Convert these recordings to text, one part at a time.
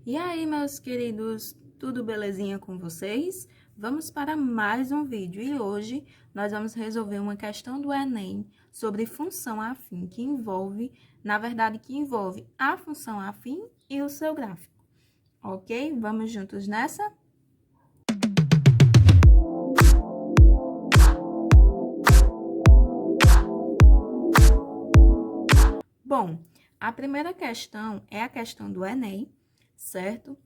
E aí, meus queridos, tudo belezinha com vocês? Vamos para mais um vídeo e hoje nós vamos resolver uma questão do Enem sobre função afim, que envolve a função afim e o seu gráfico, ok? Vamos juntos nessa? Bom, a primeira questão é a questão do Enem, certo?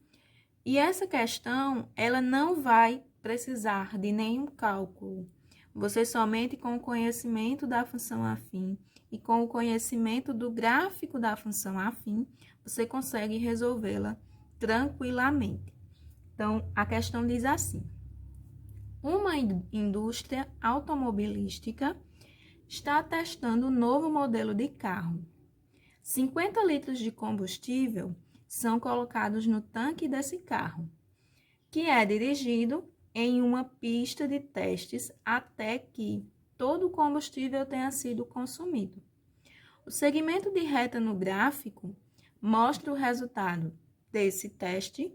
E essa questão, ela não vai precisar de nenhum cálculo. Você somente com o conhecimento da função afim e com o conhecimento do gráfico da função afim, você consegue resolvê-la tranquilamente. Então, a questão diz assim: uma indústria automobilística está testando um novo modelo de carro. 50 litros de combustível são colocados no tanque desse carro, que é dirigido em uma pista de testes até que todo o combustível tenha sido consumido. O segmento de reta no gráfico mostra o resultado desse teste,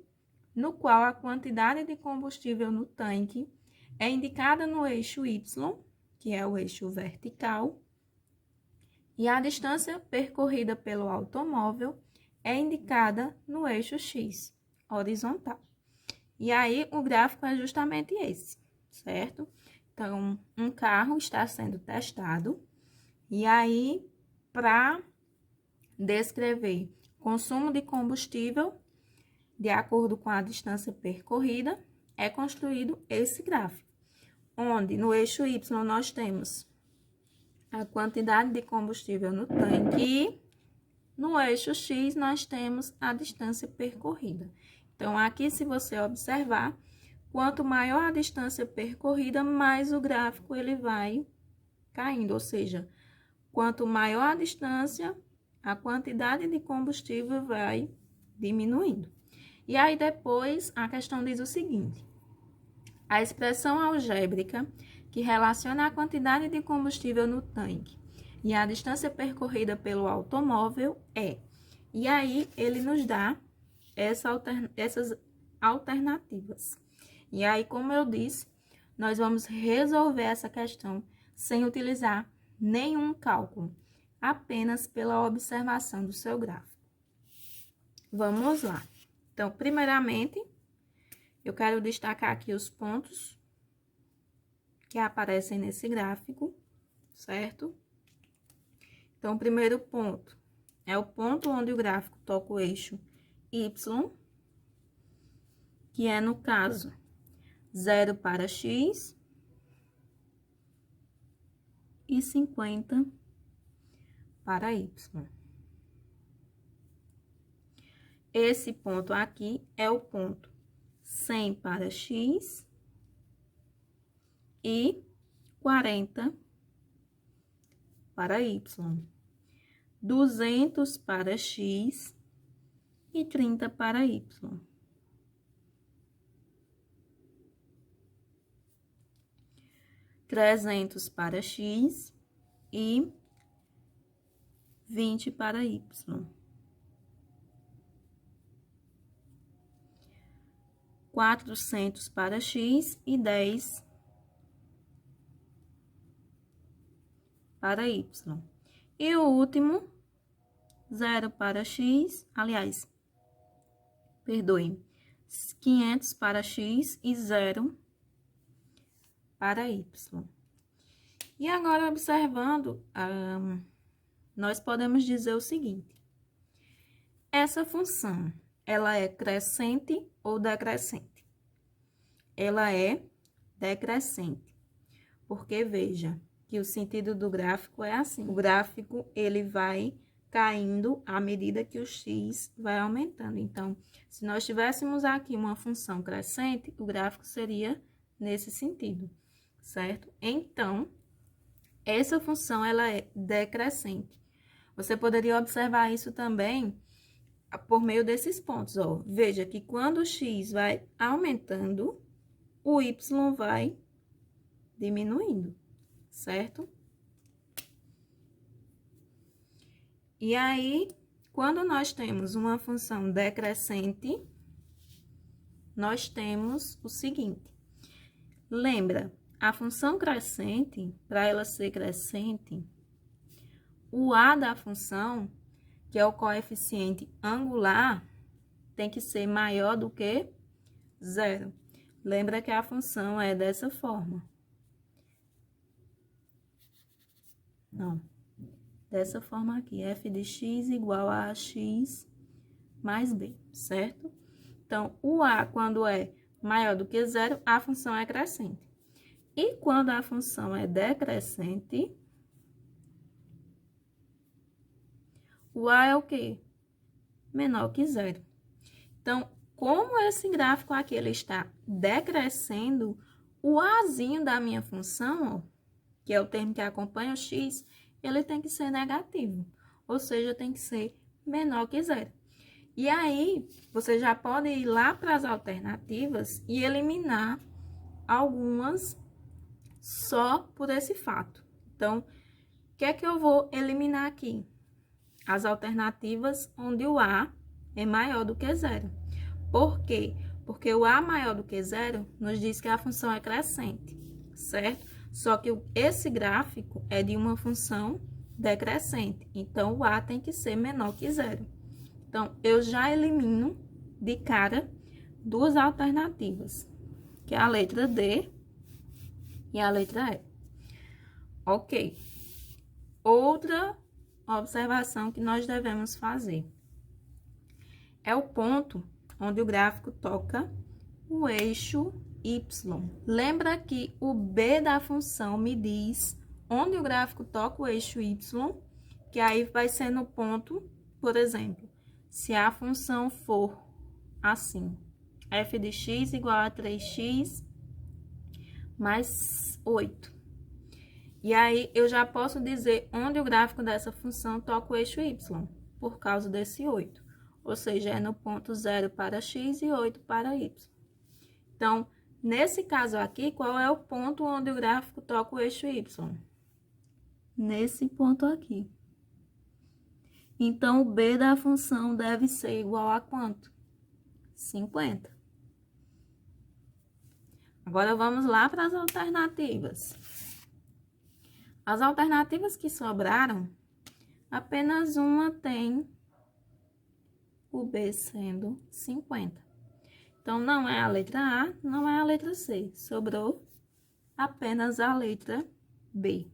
no qual a quantidade de combustível no tanque é indicada no eixo Y, que é o eixo vertical, e a distância percorrida pelo automóvel é indicada no eixo X, horizontal. E aí, o gráfico é justamente esse, certo? Então, um carro está sendo testado, e aí, para descrever consumo de combustível, de acordo com a distância percorrida, é construído esse gráfico, onde no eixo Y nós temos a quantidade de combustível no tanque e no eixo X nós temos a distância percorrida. Então, aqui, se você observar, quanto maior a distância percorrida, mais o gráfico ele vai caindo, ou seja, quanto maior a distância, a quantidade de combustível vai diminuindo. E aí, depois, a questão diz o seguinte: a expressão algébrica que relaciona a quantidade de combustível no tanque e a distância percorrida pelo automóvel é. E aí, ele nos dá essas alternativas. E aí, como eu disse, nós vamos resolver essa questão sem utilizar nenhum cálculo, apenas pela observação do seu gráfico. Vamos lá. Então, primeiramente, eu quero destacar aqui os pontos que aparecem nesse gráfico, certo? Então, o primeiro ponto é o ponto onde o gráfico toca o eixo Y, que é, no caso, 0 para X e 50 para Y. Esse ponto aqui é o ponto 100 para X e 40 para Y. 200 para X e 30 para Y. 300 para X e 20 para Y. 400 para X e 10 para Y. E o último, 0 para X, aliás, perdoem, 500 para X e 0 para Y. E agora, observando, nós podemos dizer o seguinte: essa função, ela é crescente ou decrescente? Ela é decrescente, porque veja que o sentido do gráfico é assim: o gráfico ele vai caindo à medida que o x vai aumentando. Então, se nós tivéssemos aqui uma função crescente, o gráfico seria nesse sentido, certo? Então, essa função ela é decrescente. Você poderia observar isso também por meio desses pontos, ó. Veja que quando o x vai aumentando, o y vai diminuindo, certo? E aí, Quando nós temos uma função decrescente, nós temos o seguinte. Lembra, a função crescente, para ela ser crescente, o a da função, que é o coeficiente angular, tem que ser maior do que 0. Lembra que a função é dessa forma. Não. Dessa forma aqui, f de x igual a x mais b, certo? Então, o a, quando é maior do que 0, a função é crescente. E quando a função é decrescente, o a é o quê? Menor que 0. Então, como esse gráfico aqui ele está decrescendo, o azinho da minha função, ó, que é o termo que acompanha o x, ele tem que ser negativo, ou seja, tem que ser menor que 0. E aí, você já pode ir lá para as alternativas e eliminar algumas só por esse fato. Então, o que é que eu vou eliminar aqui? As alternativas onde o a é maior do que 0. Por quê? Porque o a maior do que 0 nos diz que a função é crescente, certo? Só que esse gráfico é de uma função decrescente, então o a tem que ser menor que 0. Então, eu já elimino de cara duas alternativas, que é a letra D e a letra E. Ok. Outra observação que nós devemos fazer é o ponto onde o gráfico toca o eixo Y. Lembra que o B da função me diz onde o gráfico toca o eixo Y, que aí vai ser no ponto, por exemplo, se a função for assim, f de x igual a 3x mais 8. E aí, eu já posso dizer onde o gráfico dessa função toca o eixo y, por causa desse 8. Ou seja, é no ponto 0 para x e 8 para y. Então, nesse caso aqui, qual é o ponto onde o gráfico toca o eixo y? Nesse ponto aqui. Então, o b da função deve ser igual a quanto? 50. Agora, vamos lá para as alternativas. As alternativas que sobraram, apenas uma tem o b sendo 50. Então, não é a letra A, não é a letra C. Sobrou apenas a letra B,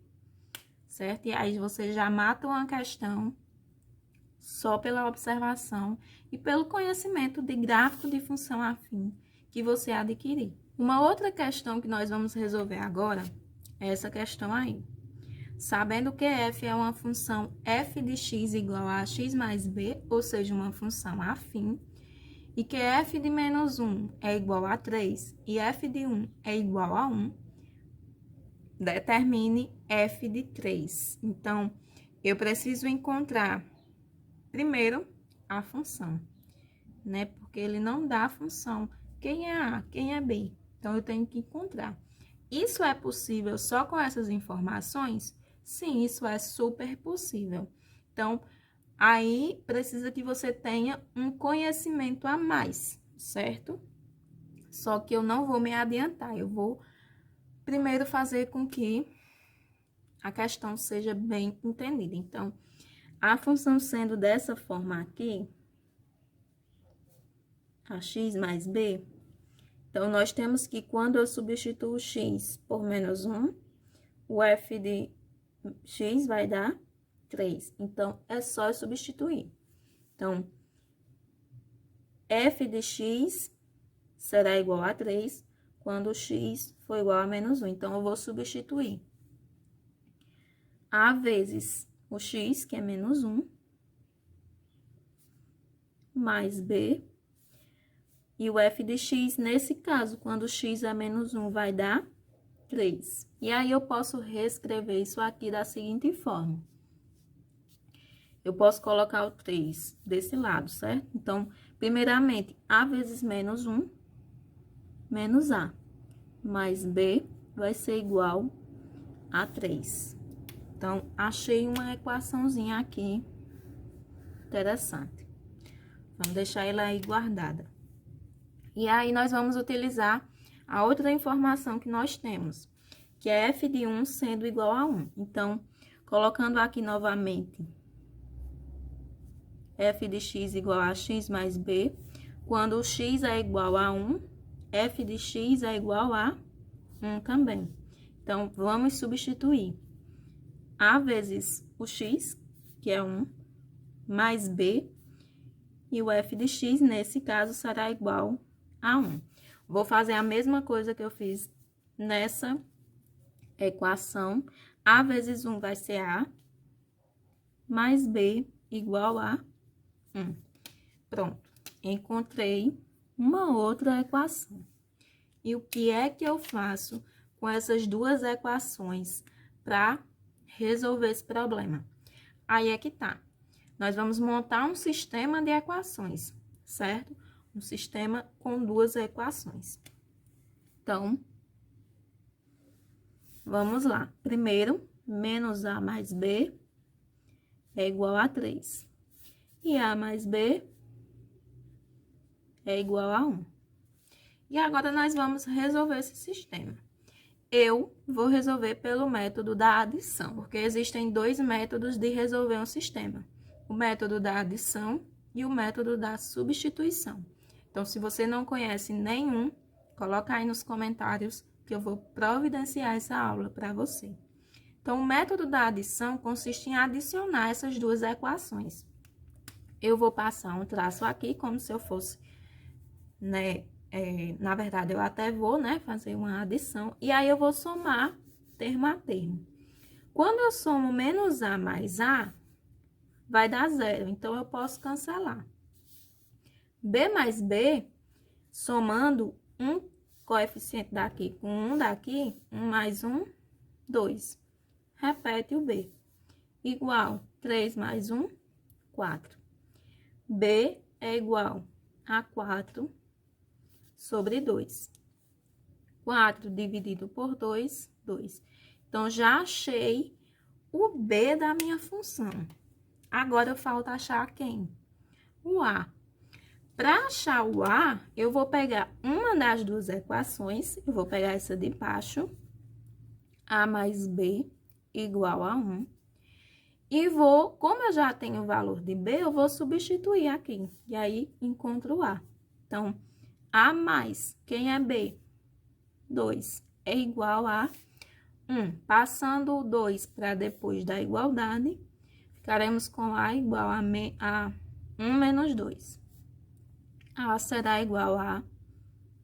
certo? E aí, você já mata uma questão só pela observação e pelo conhecimento de gráfico de função afim que você adquirir. Uma outra questão que nós vamos resolver agora é essa questão aí. Sabendo que f é uma função f de x igual a x mais b, ou seja, uma função afim, e que f de menos 1 é igual a 3 e f de 1 é igual a 1, determine f de 3. Então, eu preciso encontrar primeiro a função, né? Porque ele não dá a função. Quem é A, quem é B? Então, eu tenho que encontrar. Isso é possível só com essas informações? Sim, isso é super possível. Então, aí precisa que você tenha um conhecimento a mais, certo? Só que eu não vou me adiantar, eu vou primeiro fazer com que a questão seja bem entendida. Então, a função sendo dessa forma aqui, a x mais b, então, nós temos que quando eu substituo x por menos 1, o f de x vai dar 3. Então, é só substituir. Então, f de x será igual a 3 quando x for igual a menos 1. Então, eu vou substituir a vezes o x, que é menos 1, mais b. E o f de x, nesse caso, quando x é menos 1, vai dar 3. E aí, eu posso reescrever isso aqui da seguinte forma. Eu posso colocar o 3 desse lado, certo? Então, primeiramente, a vezes menos 1, menos a, mais b vai ser igual a 3. Então, achei uma equaçãozinha aqui interessante. Vamos deixar ela aí guardada. E aí, nós vamos utilizar a outra informação que nós temos, que é f de 1 sendo igual a 1. Então, colocando aqui novamente f de x igual a x mais b, quando o x é igual a 1, f de x é igual a 1 também. Então, vamos substituir a vezes o x, que é 1, mais b, e o f de x, nesse caso, será igual a 1. Vou fazer a mesma coisa que eu fiz nessa equação. A vezes 1 vai ser a, mais b igual a 1. Pronto, encontrei uma outra equação. E o que é que eu faço com essas duas equações para resolver esse problema? Aí é que tá. Nós vamos montar um sistema de equações, certo? Um sistema com duas equações. Então, vamos lá. Primeiro, menos a mais b é igual a 3. E a mais b é igual a 1. E agora, nós vamos resolver esse sistema. Eu vou resolver pelo método da adição, porque existem dois métodos de resolver um sistema. O método da adição e o método da substituição. Então, se você não conhece nenhum, coloca aí nos comentários que eu vou providenciar essa aula para você. Então, o método da adição consiste em adicionar essas duas equações. Eu vou passar um traço aqui, como se eu fosse, né? Na verdade, eu até vou, né, fazer uma adição. E aí, eu vou somar termo a termo. Quando eu somo menos a mais a, vai dar 0. Então, eu posso cancelar. B mais B, somando um coeficiente daqui com um daqui, 1 mais 1, 2. Repete o B. Igual 3 mais 1, 4. B é igual a 4 sobre 2. 4 dividido por 2, 2. Então, já achei o B da minha função. Agora, falta achar quem? O A. Para achar o A, eu vou pegar uma das duas equações, eu vou pegar essa de baixo, A mais B igual a 1, e vou, como eu já tenho o valor de B, eu vou substituir aqui, e aí encontro o A. Então, A mais, quem é B? 2, é igual a 1. Passando o 2 para depois da igualdade, ficaremos com A igual a 1 menos 2. A será igual a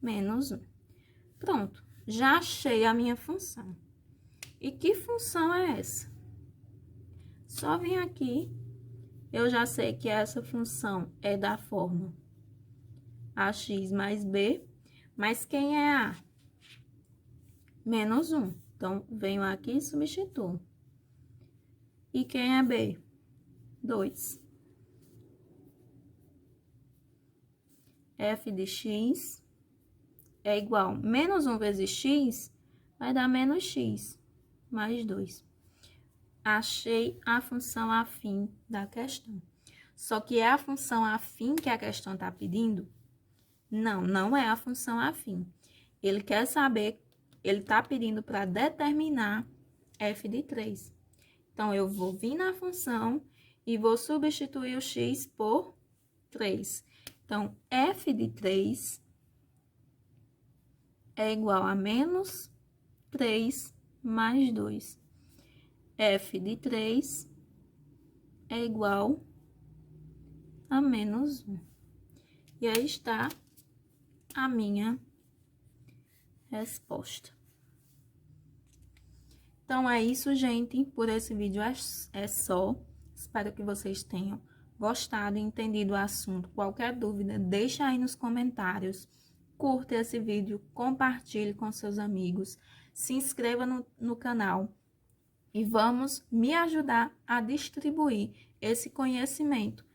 menos 1. Pronto, já achei a minha função. E que função é essa? Só vim aqui, eu já sei que essa função é da forma ax mais b, mas quem é a? Menos 1. Então, venho aqui e substituo. E quem é b? 2. F de x é igual, menos 1 vezes x, vai dar menos x, mais 2. Achei a função afim da questão. Só que é a função afim que a questão está pedindo? Não, não é a função afim. Ele quer saber, ele está pedindo para determinar f de 3. Então, eu vou vir na função e vou substituir o x por 3. Então, f de 3 é igual a menos 3 mais 2. F de 3 é igual a menos 1. E aí está a minha resposta. Então, é isso, gente. Por esse vídeo é só. Espero que vocês tenham gostado e entendido o assunto. Qualquer dúvida, deixa aí nos comentários. Curta esse vídeo, compartilhe com seus amigos. Se inscreva no canal. E vamos me ajudar a distribuir esse conhecimento.